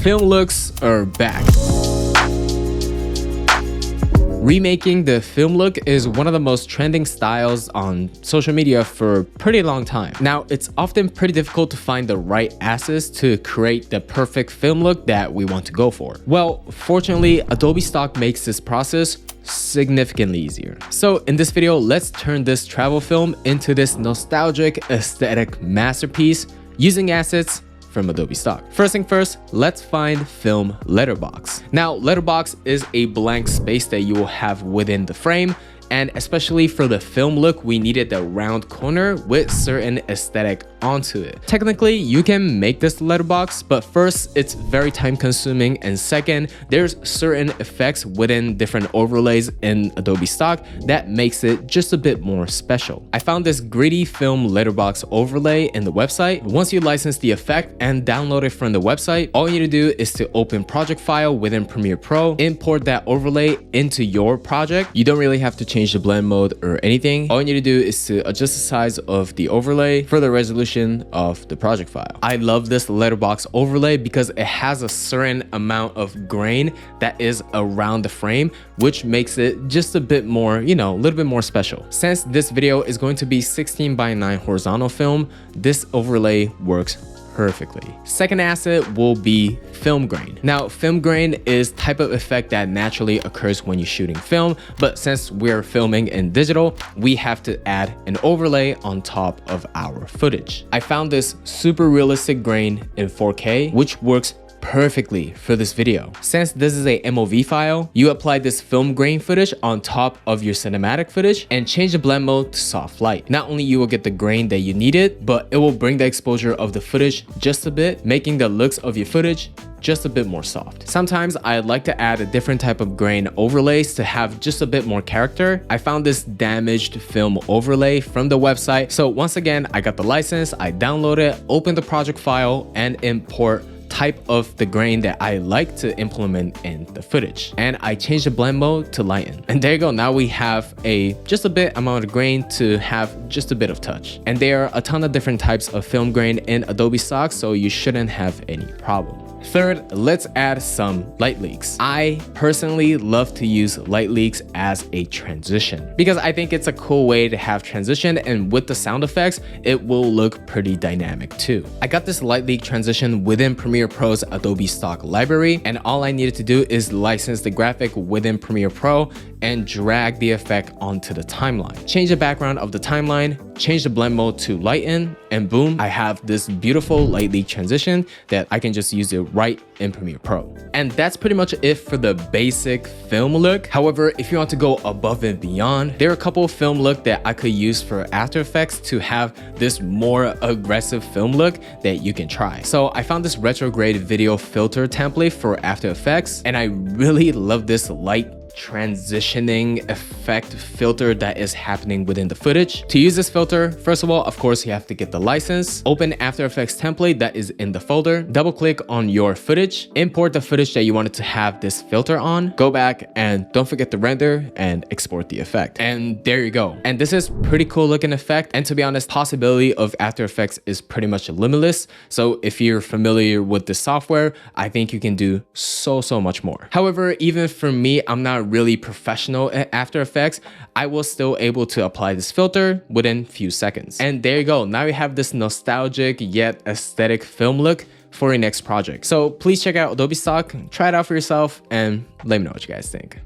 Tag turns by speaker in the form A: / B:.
A: Film looks are back. Remaking the film look is one of the most trending styles on social media for a pretty long time. Now, it's often pretty difficult to find the right assets to create the perfect film look that we want to go for. Well, fortunately, Adobe Stock makes this process significantly easier. So in this video, let's turn this travel film into this nostalgic aesthetic masterpiece using assets from Adobe Stock. First thing first, let's find film letterbox. Now, letterbox is a blank space that you will have within the frame, and especially for the film look, we needed the round corner with certain aesthetic onto it. Technically, you can make this letterbox, but first, it's very time consuming, and second, there's certain effects within different overlays in Adobe Stock that makes it just a bit more special. I found this gritty film letterbox overlay in the website. Once you license the effect and download it from the website, all you need to do is to open project file within Premiere Pro, import that overlay into your project. You don't really have to change the blend mode or anything. All you need to do is to adjust the size of the overlay for the resolution of the project file. I love this letterbox overlay because it has a certain amount of grain that is around the frame, which makes it just a bit more, a little bit more special. Since this video is going to be 16:9 horizontal film, this overlay works perfectly. Second asset will be film grain. Now, film grain is type of effect that naturally occurs when you're shooting film, but since we're filming in digital, we have to add an overlay on top of our footage. I found this super realistic grain in 4K, which works perfectly for this video. Since this is a MOV file, you apply this film grain footage on top of your cinematic footage and change the blend mode to soft light. Not only you will get the grain that you needed, but it will bring the exposure of the footage just a bit, making the looks of your footage just a bit more soft. Sometimes I like to add a different type of grain overlays to have just a bit more character. I found this damaged film overlay from the website. So once again, I got the license, I download it, open the project file, and import type of the grain that I like to implement in the footage. And I changed the blend mode to lighten. And there you go. Now we have just a bit amount of grain to have just a bit of touch. And there are a ton of different types of film grain in Adobe Stock, so you shouldn't have any problem. Third, let's add some light leaks. I personally love to use light leaks as a transition because I think it's a cool way to have transition, and with the sound effects, it will look pretty dynamic too. I got this light leak transition within Premiere Pro's Adobe Stock library, and all I needed to do is license the graphic within Premiere Pro and drag the effect onto the timeline. Change the background of the timeline, change the blend mode to lighten, and boom, I have this beautiful light leak transition that I can just use it right in Premiere Pro. And that's pretty much it for the basic film look. However, if you want to go above and beyond, there are a couple of film look that I could use for After Effects to have this more aggressive film look that you can try. So I found this retrograde video filter template for After Effects, and I really love this light transitioning effect filter that is happening within the footage. To use this filter, first of all, of course, you have to get the license, open After Effects template that is in the folder, double click on your footage, import the footage that you wanted to have this filter on, go back and don't forget to render and export the effect. And there you go. And this is pretty cool looking effect. And to be honest, possibility of After Effects is pretty much limitless. So if you're familiar with the software, I think you can do so much more. However, even for me, I'm not really professional at After Effects. I was still able to apply this filter within few seconds. And there you go. Now you have this nostalgic yet aesthetic film look for your next project. So please check out Adobe Stock, try it out for yourself, and let me know what you guys think.